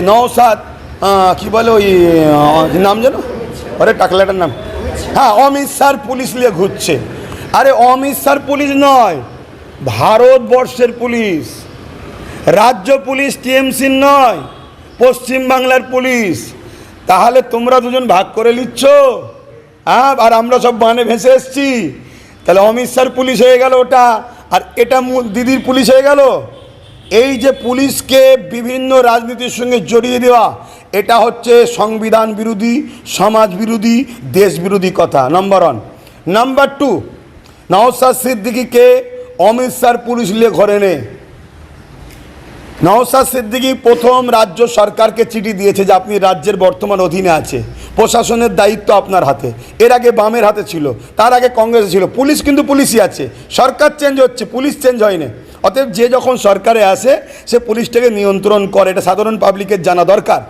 নওশাদ কি বলে ওই নাম জানো, আরে টাকলাটার নাম, হ্যাঁ অমিত শাহর পুলিশ নিয়ে ঘুরছে। আরে অমিত শাহর পুলিশ নয়, ভারতবর্ষের পুলিশ, রাজ্য পুলিশ টিএমসির নয়, পশ্চিমবাংলার পুলিশ। তাহলে তোমরা দুজন ভাগ করে নিচ্ছ, হ্যাঁ, আর আমরা সব বানে ভেসে এসছি। তাহলে অমিত শাহর পুলিশ হয়ে গেল ওটা, আর এটা দিদির পুলিশ হয়ে গেল। এই যে পুলিশকে বিভিন্ন রাজনীতির সঙ্গে জড়িয়ে দেওয়া, এটা হচ্ছে সংবিধান বিরোধী, সমাজ বিরোধী, দেশ বিরোধী কথা, নাম্বার 1। নাম্বার 2, নওশাদ সিদ্দিকীকে অমিত শাহর পুলিশ নিয়ে ঘরে নে। নওশাদ সিদ্দিকী প্রথম রাজ্য সরকারকে চিঠি দিয়েছে যে আপনি রাজ্যের বর্তমান অধীনে আছে, প্রশাসনের দায়িত্ব আপনার হাতে। এর আগে বামের হাতে ছিল, তার আগে কংগ্রেসে ছিল। পুলিশ কিন্তু পুলিশই আছে, সরকার চেঞ্জ হচ্ছে, পুলিশ চেঞ্জ হয়নি। অতএব যে যখন সরকারে আসে সে পুলিশটাকে নিয়ন্ত্রণ করে, এটা সাধারণ পাবলিকের জানা দরকার।